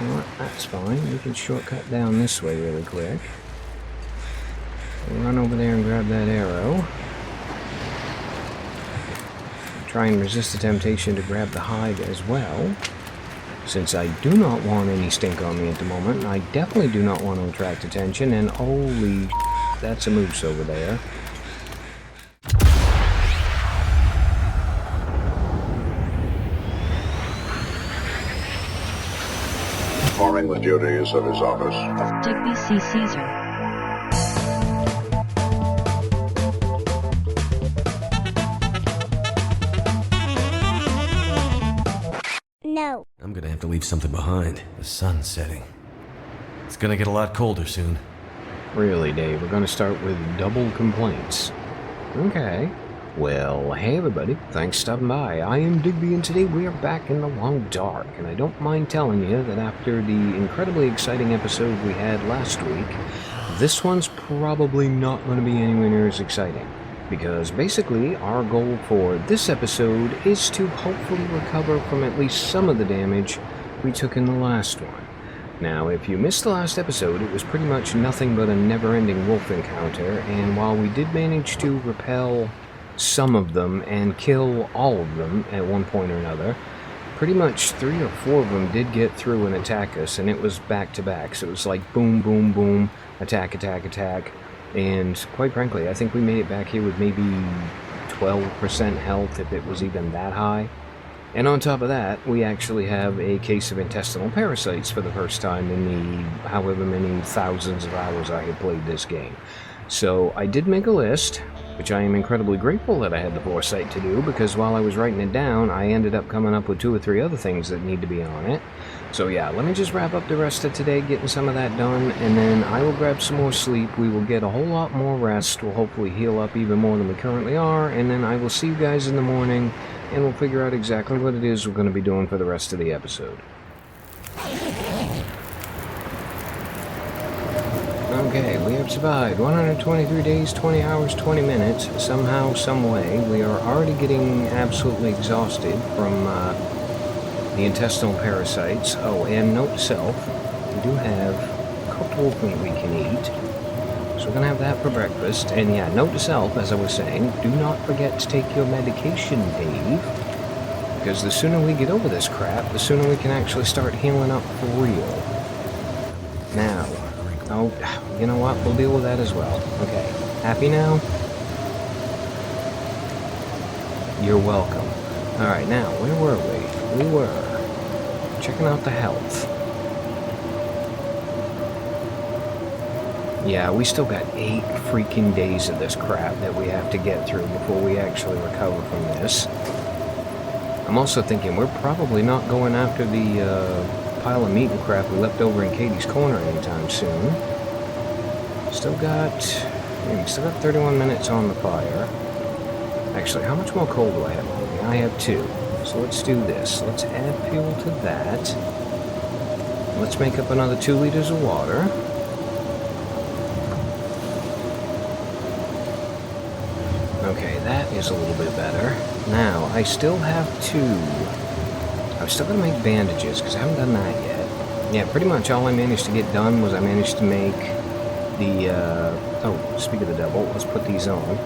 You know what? That's fine. We can shortcut down this way really quick. We'll run over there and grab that arrow. Try and resist the temptation to grab the hide as well. Since I do not want any stink on me at the moment, I definitely do not want to attract attention, and holy that's a moose over there. Performing the duties of his office. Digby C. Caesar. No. I'm gonna have to leave something behind. The sun's setting. It's gonna get a lot colder soon. Really, Dave, we're gonna start with double complaints. Okay. Well, hey everybody, thanks for stopping by. I am Digby, and today we are back in the long dark, and I don't mind telling you that after the incredibly exciting episode we had last week, this one's probably not going to be anywhere near as exciting. Because basically, our goal for this episode is to hopefully recover from at least some of the damage we took in the last one. Now, if you missed the last episode, it was pretty much nothing but a never-ending wolf encounter, and while we did manage to repel some of them and kill all of them at one point or another, pretty much 3 or 4 of them did get through and attack us, and it was back-to-back, so it was like boom, boom, boom, attack, attack, attack. And quite frankly, I think we made it back here with maybe 12% health, if it was even that high. And on top of that, we actually have a case of intestinal parasites for the first time in the however many thousands of hours I had played this game. So I did make a list, which I am incredibly grateful that I had the foresight to do, because while I was writing it down, I ended up coming up with 2 or 3 other things that need to be on it. So yeah, let me just wrap up the rest of today, getting some of that done, and then I will grab some more sleep. We will get a whole lot more rest. We'll hopefully heal up even more than we currently are, and then I will see you guys in the morning, and we'll figure out exactly what it is we're going to be doing for the rest of the episode. Okay, we have survived 123 days, 20 hours, 20 minutes. Somehow, some way, we are already getting absolutely exhausted from the intestinal parasites. Oh, and note to self, we do have cooked wolf meat we can eat. So we're going to have that for breakfast. And yeah, note to self, as I was saying, do not forget to take your medication, Dave. Because the sooner we get over this crap, the sooner we can actually start healing up for real. Now, oh, you know what? We'll deal with that as well. Okay. Happy now? You're welcome. Alright, now, where were we? We were checking out the health. Yeah, we still got 8 freaking days of this crap that we have to get through before we actually recover from this. I'm also thinking we're probably not going after the pile of meat and crap we left over in Katie's Corner anytime soon. Still got 31 minutes on the fire. Actually, how much more coal do I have on me? I have 2. So let's do this. Let's add fuel to that. Let's make up another 2 liters of water. Okay, that is a little bit better. Now, I still have 2. I'm still going to make bandages, because I haven't done that yet. Yeah, pretty much all I managed to get done was I managed to make the, oh, speak of the devil, let's put these on.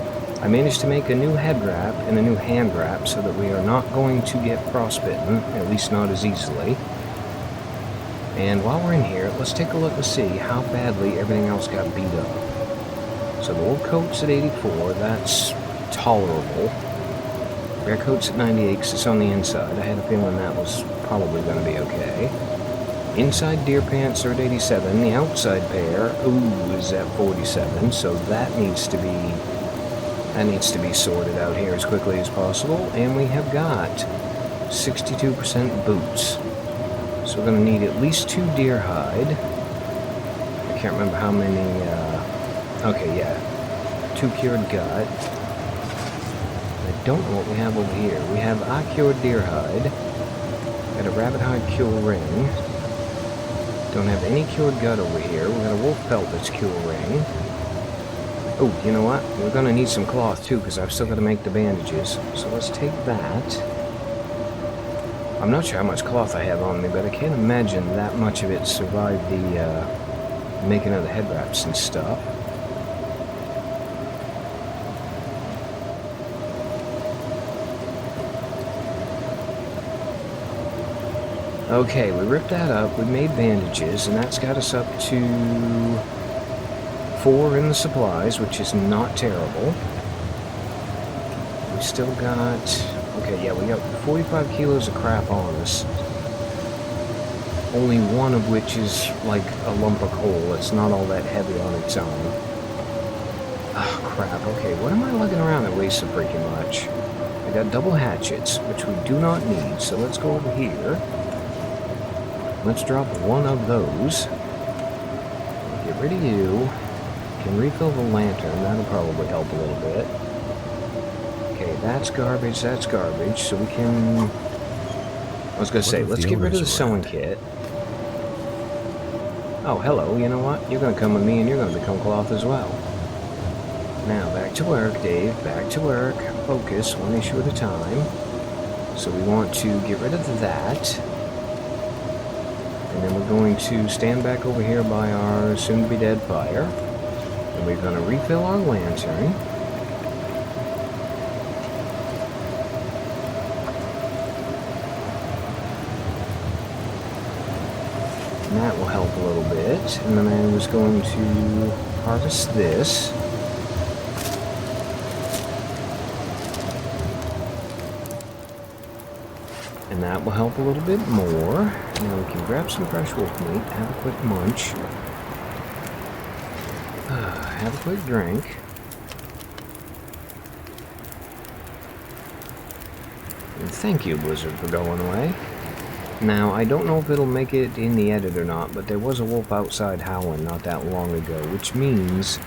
I managed to make a new head wrap and a new hand wrap so that we are not going to get frostbitten, at least not as easily. And while we're in here, let's take a look to see how badly everything else got beat up. So the wool coat's at 84, that's tolerable. Bear coat's at 98 because it's on the inside. I had a feeling that was probably going to be okay. Inside deer pants are at 87. The outside pair, is at 47. So that needs to be sorted out here as quickly as possible. And we have got 62% boots. So we're going to need at least 2 deer hide. I can't remember how many. Okay, yeah, 2 cured gut. I don't know what we have over here. We have a cured deer hide. Got a rabbit hide cure ring. Don't have any cured gut over here. We got a wolf pelt that's cure ring. Oh, you know what? We're gonna need some cloth too, because I've still got to make the bandages. So let's take that. I'm not sure how much cloth I have on me, but I can't imagine that much of it survived the making of the head wraps and stuff. Okay, we ripped that up, we made bandages, and that's got us up to 4 in the supplies, which is not terrible. We still got... Okay, yeah, we got 45 kilos of crap on us. Only one of which is like a lump of coal. It's not all that heavy on its own. Oh, crap. Okay, what am I lugging around that weighs so freaking much? I got double hatchets, which we do not need, so let's go over here. Let's drop one of those. Get rid of you. Can refill the lantern. That'll probably help a little bit. Okay, that's garbage, so we can... I was gonna say, let's get rid of the sewing kit. Oh, hello, you know what? You're gonna come with me and you're gonna become cloth as well. Now, back to work, Dave, back to work. Focus, one issue at a time. So we want to get rid of that. And then we're going to stand back over here by our soon-to-be-dead fire. And we're gonna refill our lantern. And that will help a little bit. And then I was going to harvest this. And that will help a little bit more. Now we can grab some fresh wolf meat, have a quick munch. Have a quick drink. And thank you, Blizzard, for going away. Now, I don't know if it'll make it in the edit or not, but there was a wolf outside howling not that long ago, which means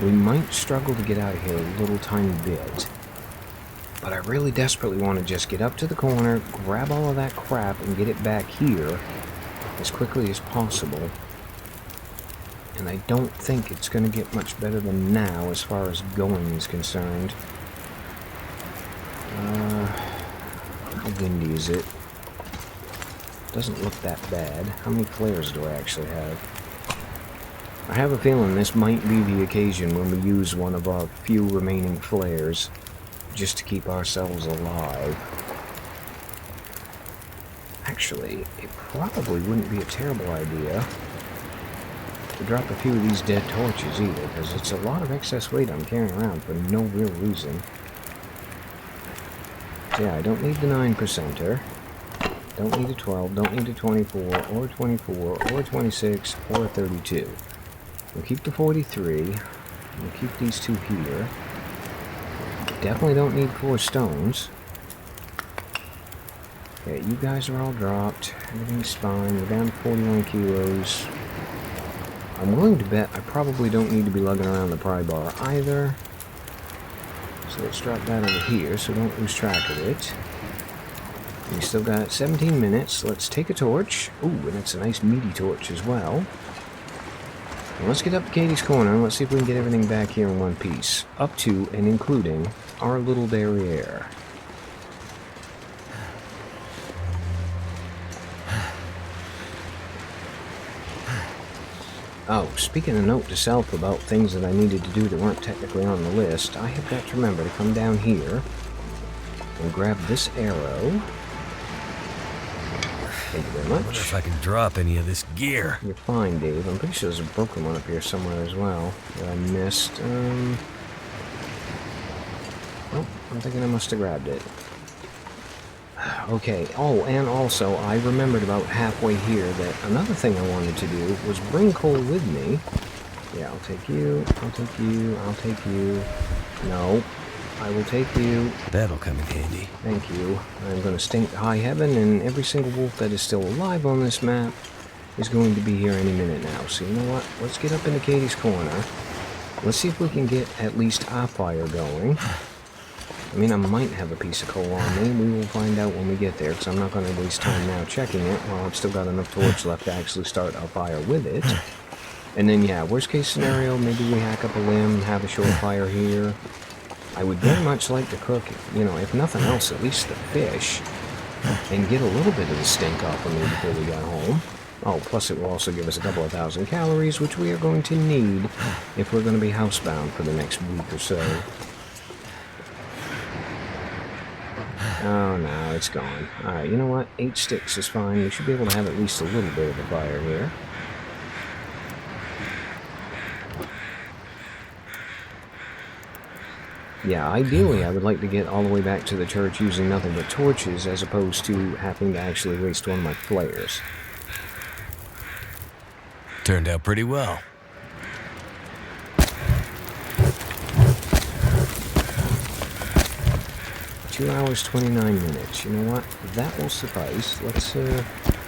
we might struggle to get out of here a little tiny bit. But I really desperately want to just get up to the corner, grab all of that crap, and get it back here as quickly as possible. And I don't think it's going to get much better than now as far as going is concerned. How windy is it? Doesn't look that bad. How many flares do I actually have? I have a feeling this might be the occasion when we use one of our few remaining flares just to keep ourselves alive. Actually, it probably wouldn't be a terrible idea to drop a few of these dead torches either, because it's a lot of excess weight I'm carrying around for no real reason. So yeah, I don't need the 9%er. Don't need a 12, don't need a 24, or a 24, or a 26, or a 32. We'll keep the 43. We'll keep these two here. Definitely don't need 4 stones. Okay, you guys are all dropped. Everything's fine. We're down to 41 kilos. I'm willing to bet I probably don't need to be lugging around the pry bar either. So let's drop that over here so don't lose track of it. We still got 17 minutes. Let's take a torch. Ooh, and it's a nice meaty torch as well. And let's get up to Katie's Corner and let's see if we can get everything back here in one piece. Up to and including our little derriere. Oh, speaking of note to self about things that I needed to do that weren't technically on the list, I have got to remember to come down here and grab this arrow. Thank you very much. I wonder if I can drop any of this gear. You're fine, Dave. I'm pretty sure there's a broken one up here somewhere as well that I missed. Oh, I'm thinking I must have grabbed it. Okay, oh, and also, I remembered about halfway here that another thing I wanted to do was bring coal with me. Yeah, I'll take you, I'll take you, I'll take you. No, I will take you. That'll come in handy. Thank you. I'm going to stink to high heaven, and every single wolf that is still alive on this map is going to be here any minute now. So you know what? Let's get up into Katie's Corner. Let's see if we can get at least our fire going. I mean, I might have a piece of coal on me. We will find out when we get there, because I'm not going to waste time now checking it while I've still got enough torch left to actually start our fire with it. And then, yeah, worst case scenario, maybe we hack up a limb, have a short fire here. I would very much like to cook, you know, if nothing else, at least the fish. and get a little bit of the stink off of me before we got home. Oh, plus it will also give us a couple of thousand calories, which we are going to need if we're going to be housebound for the next week or so. Oh, no, it's gone. Alright, you know what? 8 sticks is fine. We should be able to have at least a little bit of a fire here. Yeah, ideally I would like to get all the way back to the church using nothing but torches as opposed to having to actually waste one of my flares. Turned out pretty well. Two hours, 29 minutes. You know what? That will suffice. Let's,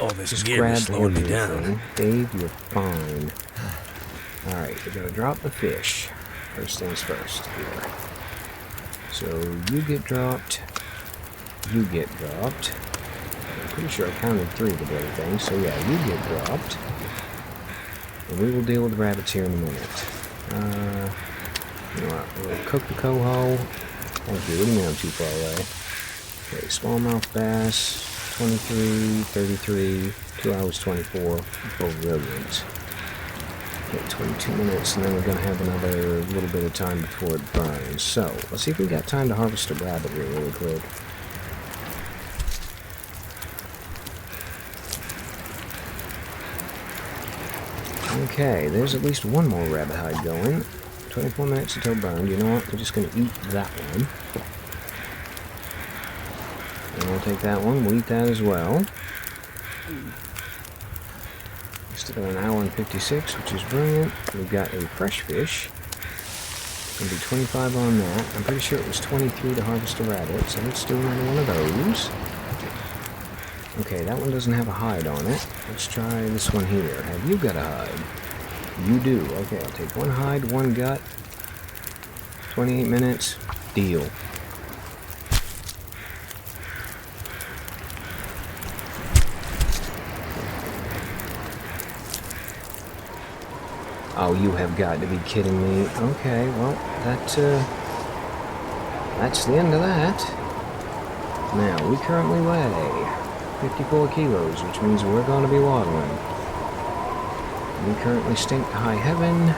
All this just gear grab is slowing me everything. down. Dave, you're fine. Alright, we're gonna drop the fish. First things first, here. So, you get dropped. You get dropped. I'm pretty sure I counted 3 of the bloody things, so yeah, you get dropped. And we will deal with rabbits here in a minute. You know what? We'll cook the coho. Thank you. What do you mean I'm too far away? Okay, smallmouth bass, 23, 33, 2 hours 24. Brilliant. Okay, 22 minutes, and then we're going to have another little bit of time before it burns. So, let's see if we got time to harvest a rabbit here really quick. Okay, there's at least one more rabbit hide going. 24 minutes until burned. You know what? We're just going to eat that one. And we'll take that one. We'll eat that as well. Still got an hour and 56, which is brilliant. We've got a fresh fish. Gonna be 25 on that. I'm pretty sure it was 23 to harvest a rabbit, so let's do another one of those. Okay, that one doesn't have a hide on it. Let's try this one here. Have you got a hide? You do. Okay, I'll take one hide, one gut. 28 minutes. Deal. Oh, you have got to be kidding me. Okay, well, that's the end of that. Now, we currently weigh 54 kilos, which means we're going to be waddling. We currently stink to high heaven.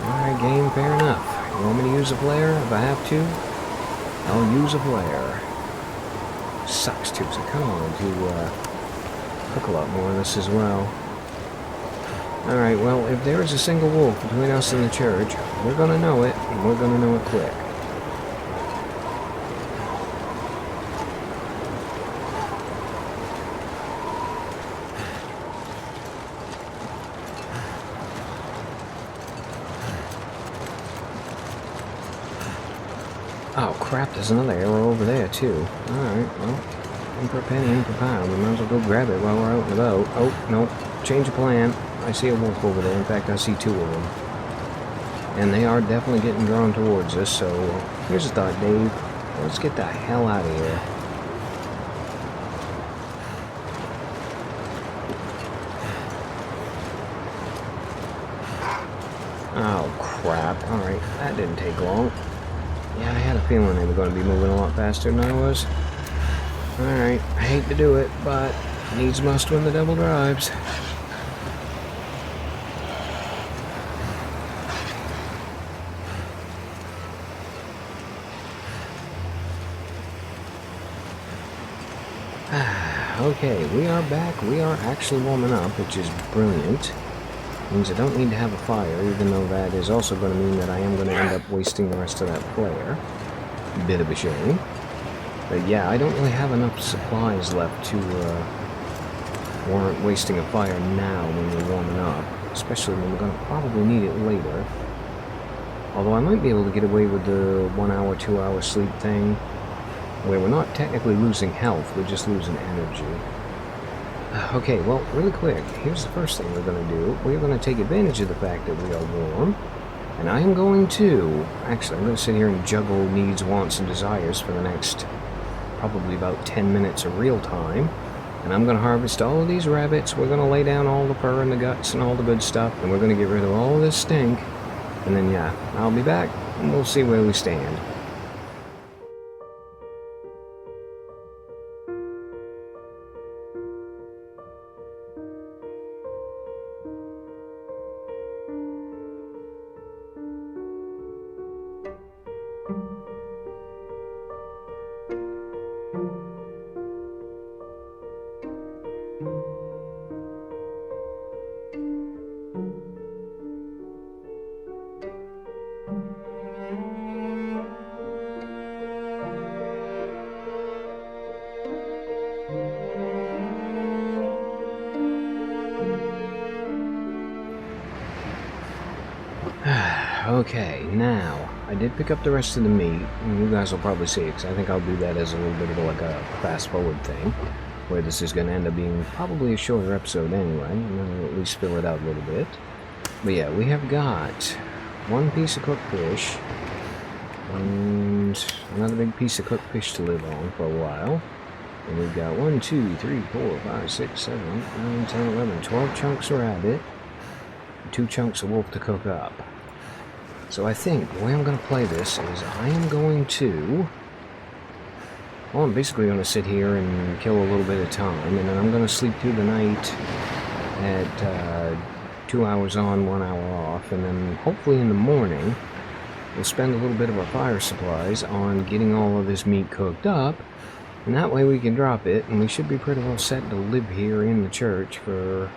Alright, game, fair enough. You want me to use a flare? If I have to, I'll use a flare. Sucks too, so I kind of wanted to cook a lot more of this as well. Alright, well, if there is a single wolf between us and the church, we're gonna know it, and we're gonna know it quick. Oh crap, there's another arrow over there too. Alright, well, in for a penny, in for a pound. We might as well go grab it while we're out in the boat. Oh, no, change of plan. I see a wolf over there. In fact, I see 2 of them. And they are definitely getting drawn towards us, so here's a thought, Dave. Let's get the hell out of here. Oh, crap. Alright, that didn't take long. Yeah, I had a feeling they were going to be moving a lot faster than I was. Alright, I hate to do it, but needs must when the devil drives. Okay, we are back. We are actually warming up, which is brilliant. Means I don't need to have a fire, even though that is also going to mean that I am going to end up wasting the rest of that flare. Bit of a shame. But yeah, I don't really have enough supplies left to warrant wasting a fire now when we're warming up. Especially when we're going to probably need it later. Although I might be able to get away with the 1 hour, 2 hour sleep thing, where we're not technically losing health, we're just losing energy. Okay, well, really quick, here's the first thing we're going to do. We're going to take advantage of the fact that we are warm, and I am going to... Actually, I'm going to sit here and juggle needs, wants, and desires for the next probably about 10 minutes of real time, and I'm going to harvest all of these rabbits. We're going to lay down all the fur and the guts and all the good stuff, and we're going to get rid of all this stink, and then, yeah, I'll be back, and we'll see where we stand. Okay, now, I did pick up the rest of the meat, and you guys will probably see it, because I think I'll do that as a little bit of like a fast-forward thing, where this is going to end up being probably a shorter episode anyway, and then we'll at least fill it out a little bit. But yeah, we have got one piece of cooked fish, and another big piece of cooked fish to live on for a while. And we've got 1, 2, 3, 4, 5, 6, 7, 8, 9, 10, 11, 12 chunks of rabbit, and 2 chunks of wolf to cook up. So I think the way I'm going to play this is I am going to... Well, I'm basically going to sit here and kill a little bit of time, and then I'm going to sleep through the night at 2 hours on, 1 hour off, and then hopefully in the morning we'll spend a little bit of our fire supplies on getting all of this meat cooked up, and that way we can drop it, and we should be pretty well set to live here in the church for...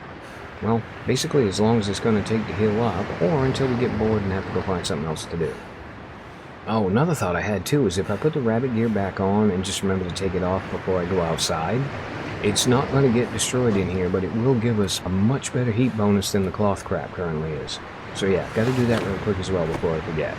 well, basically as long as it's going to take to heal up, or until we get bored and have to go find something else to do. Oh, another thought I had too is if I put the rabbit gear back on and just remember to take it off before I go outside, it's not going to get destroyed in here, but it will give us a much better heat bonus than the cloth crap currently is. So yeah, got to do that real quick as well before I forget.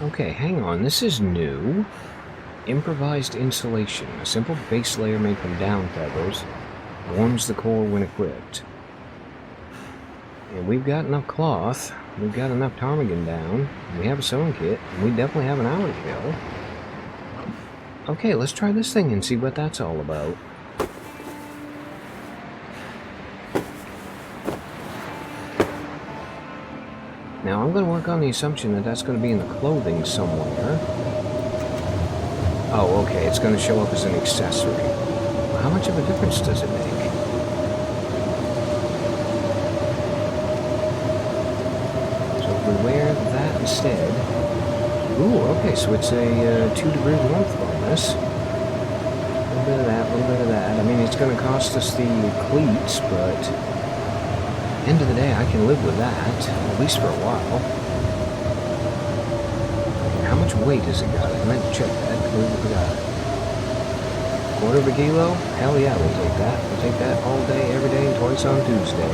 Okay, hang on, this is new. Improvised insulation. A simple base layer made from down feathers warms the core when equipped. And we've got enough cloth, we've got enough ptarmigan down, we have a sewing kit, and we definitely have an hour to kill. Okay, let's try this thing and see what that's all about. Now, I'm going to work on the assumption that that's going to be in the clothing somewhere. Oh, okay, it's going to show up as an accessory. Well, how much of a difference does it make? So if we wear that instead... Ooh, okay, so it's a 2 degree warmth bonus. A little bit of that, a little bit of that. I mean, it's going to cost us the cleats, but... end of the day, I can live with that, at least for a while. How much weight has it got? I meant to check that. Completely forgot. 1/4 of a kilo? Hell yeah, we'll take that. We'll take that all day, every day, and twice on Tuesday.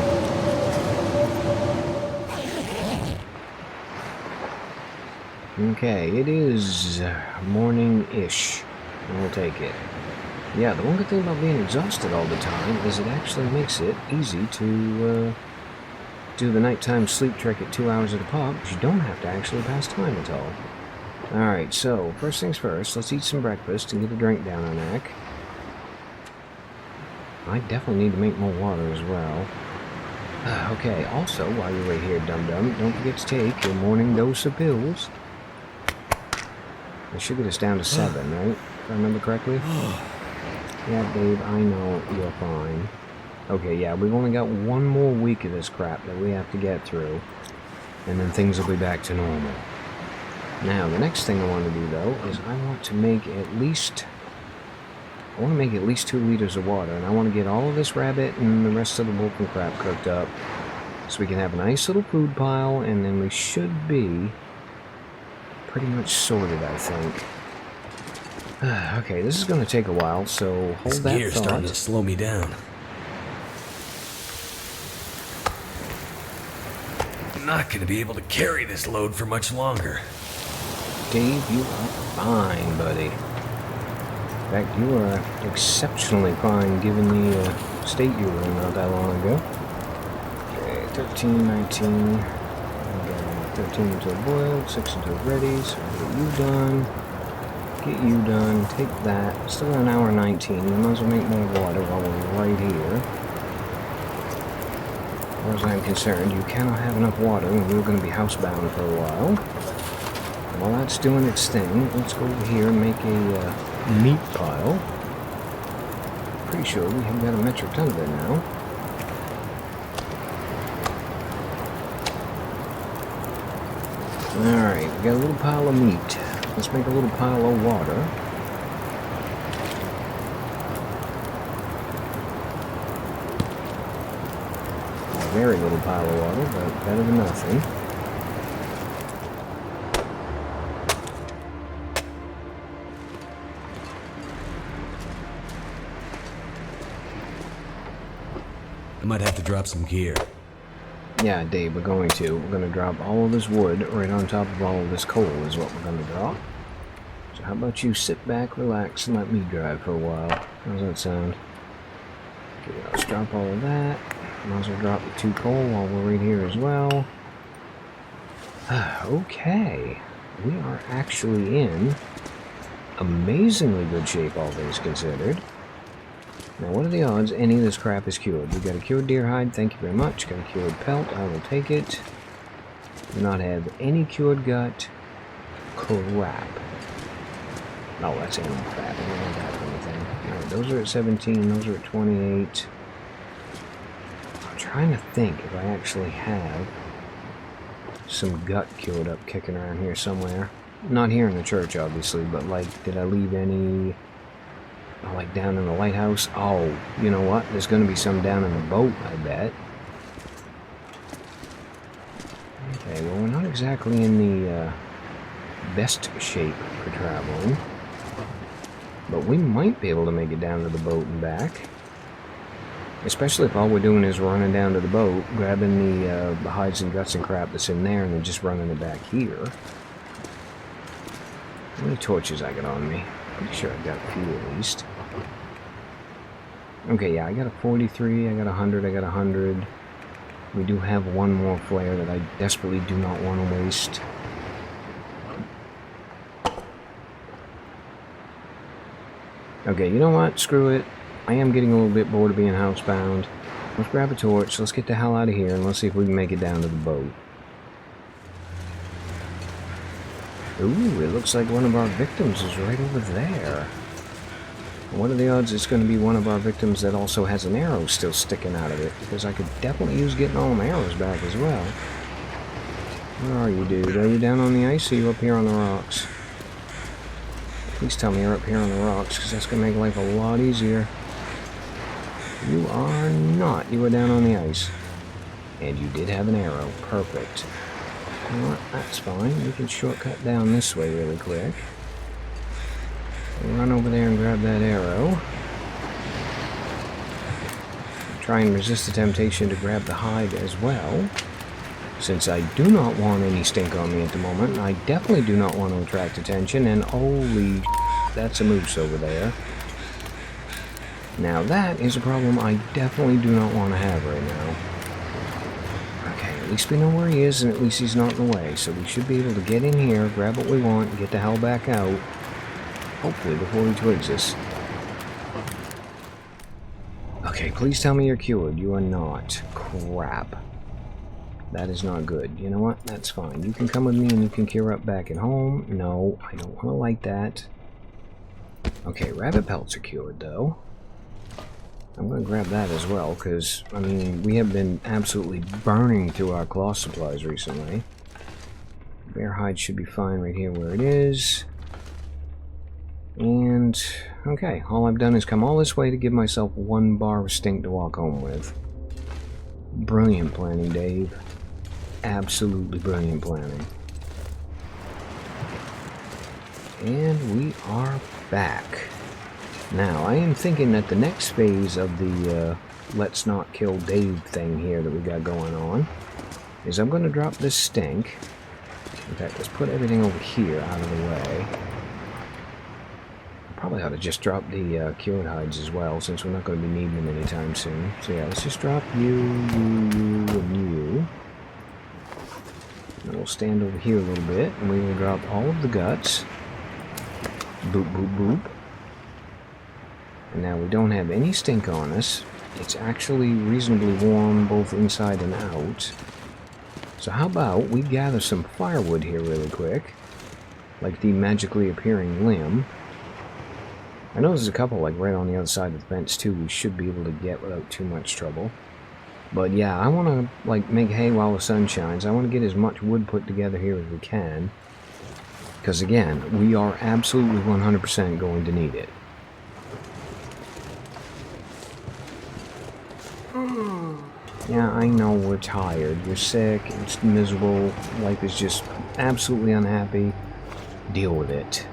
Okay, it is morning-ish. We'll take it. Yeah, the one good thing about being exhausted all the time is it actually makes it easy to do the nighttime sleep trick at 2 hours at a pop, because you don't have to actually pass time at all. Alright, so, first things first, let's eat some breakfast and get a drink down our neck. I definitely need to make more water as well. Okay, also, while you're right here, dum-dum, don't forget to take your morning dose of pills. It should get us down to 7, right? If I remember correctly? Yeah, Dave, I know you're fine. Okay, yeah, we've only got 1 more week of this crap that we have to get through, and then things will be back to normal. Now, the next thing I want to do, though, is I want to make at least 2 liters of water, and I want to get all of this rabbit and the rest of the wolf and crap cooked up, so we can have a nice little food pile, and then we should be pretty much sorted, I think. Okay, this is going to take a while, so hold that thought. This gear's starting to slow me down. I'm not going to be able to carry this load for much longer. Dave, you are fine, buddy. In fact, you are exceptionally fine given the state you were in not that long ago. Okay, 13, 19. Okay, 13 until boiled, 6 until ready, so get you done. Get you done, take that. Still got an hour 19. We might as well make more water while we're right here. As far as I'm concerned, you cannot have enough water when you're going to be housebound for a while. While that's doing its thing, let's go over here and make a meat pile. Pretty sure we have got a metric ton of it now. Alright, we got a little pile of meat. Let's make a little pile of water. A very little pile of water, but better than nothing. I might have to drop some gear. Yeah, Dave, we're going to. We're going to drop all of this wood right on top of all of this coal is what we're going to drop. So how about you sit back, relax, and let me drive for a while. How's that sound? Okay, let's drop all of that. Might as well drop the 2 coal while we're right here as well. Okay. We are actually in amazingly good shape, all things considered. Now, what are the odds any of this crap is cured? We got a cured deer hide, thank you very much. Got a cured pelt, I will take it. Do not have any cured gut. Crap. Oh, that's animal fat. I don't have that or anything. Alright, those are at 17, those are at 28. I'm trying to think if I actually have some gut cured up kicking around here somewhere. Not here in the church, obviously, but like, did I leave any... Oh, like down in the lighthouse? Oh, you know what? There's going to be some down in the boat, I bet. Okay, well, we're not exactly in the best shape for traveling. But we might be able to make it down to the boat and back. Especially if all we're doing is running down to the boat, grabbing the hides and guts and crap that's in there, and then just running it back here. How many torches I got on me? Pretty sure I got a few at least. Okay, yeah, I got a 43, I got 100, I got 100. We do have one more flare that I desperately do not want to waste. Okay, you know what? Screw it. I am getting a little bit bored of being housebound. Let's grab a torch, let's get the hell out of here, and let's see if we can make it down to the boat. Ooh, it looks like one of our victims is right over there. What are the odds it's going to be one of our victims that also has an arrow still sticking out of it? Because I could definitely use getting all my arrows back as well. Where are you, dude? Are you down on the ice or are you up here on the rocks? Please tell me you're up here on the rocks, because that's going to make life a lot easier. You are not. You are down on the ice. And you did have an arrow. Perfect. You know what? That's fine. We can shortcut down this way really quick. Run over there and grab that arrow. Try and resist the temptation to grab the hide as well. Since I do not want any stink on me at the moment, I definitely do not want to attract attention, and holy, that's a moose over there. Now that is a problem I definitely do not want to have right now. At least we know where he is, and at least he's not in the way, so we should be able to get in here, grab what we want, and get the hell back out. Hopefully before he twigs us. Okay, please tell me you're cured. You are not. Crap. That is not good. You know what? That's fine. You can come with me and you can cure up back at home. No, I don't want to like that. Okay, rabbit pelts are cured, though. I'm going to grab that as well, because, I mean, we have been absolutely burning through our cloth supplies recently. Bear hide should be fine right here where it is. And, okay, all I've done is come all this way to give myself 1 bar of stink to walk home with. Brilliant planning, Dave. Absolutely brilliant planning. And we are back. Now, I am thinking that the next phase of the Let's Not Kill Dave thing here that we got going on is I'm going to drop this stink. In fact, let's put everything over here out of the way. Probably ought to just drop the cured hides as well, since we're not going to be needing them anytime soon. So yeah, let's just drop you, and you. And we'll stand over here a little bit, and we will drop all of the guts. Boop, boop, boop. And now we don't have any stink on us. It's actually reasonably warm both inside and out. So how about we gather some firewood here really quick. Like the magically appearing limb. I know there's a couple like right on the other side of the fence too we should be able to get without too much trouble. But yeah, I want to like make hay while the sun shines. I want to get as much wood put together here as we can. Because again, we are absolutely 100% going to need it. Yeah, I know we're tired. You're sick. It's miserable. Life is just absolutely unhappy. Deal with it.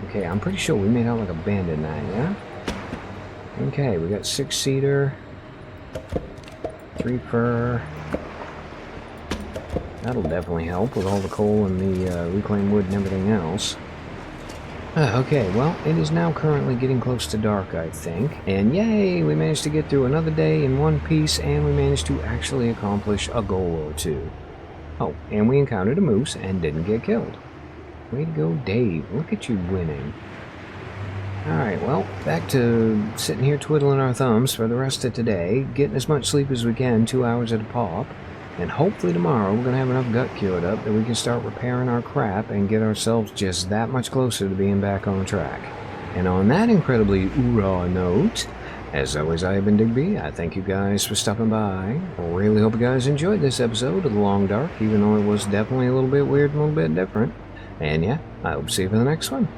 Okay, I'm pretty sure we made out like a bandit night, yeah? Okay, we got 6-seater. 3 fur. That'll definitely help with all the coal and the reclaimed wood and everything else. Okay, well, it is now currently getting close to dark, I think. And yay, we managed to get through another day in one piece, and we managed to actually accomplish a goal or two. Oh, and we encountered a moose and didn't get killed. Way to go, Dave. Look at you winning. Alright, well, back to sitting here twiddling our thumbs for the rest of today, getting as much sleep as we can, 2 hours at a pop. And hopefully tomorrow we're going to have enough gut cured up that we can start repairing our crap and get ourselves just that much closer to being back on track. And on that incredibly hoorah note, as always, I have been Digby. I thank you guys for stopping by. I really hope you guys enjoyed this episode of The Long Dark, even though it was definitely a little bit weird and a little bit different. And yeah, I hope to see you for the next one.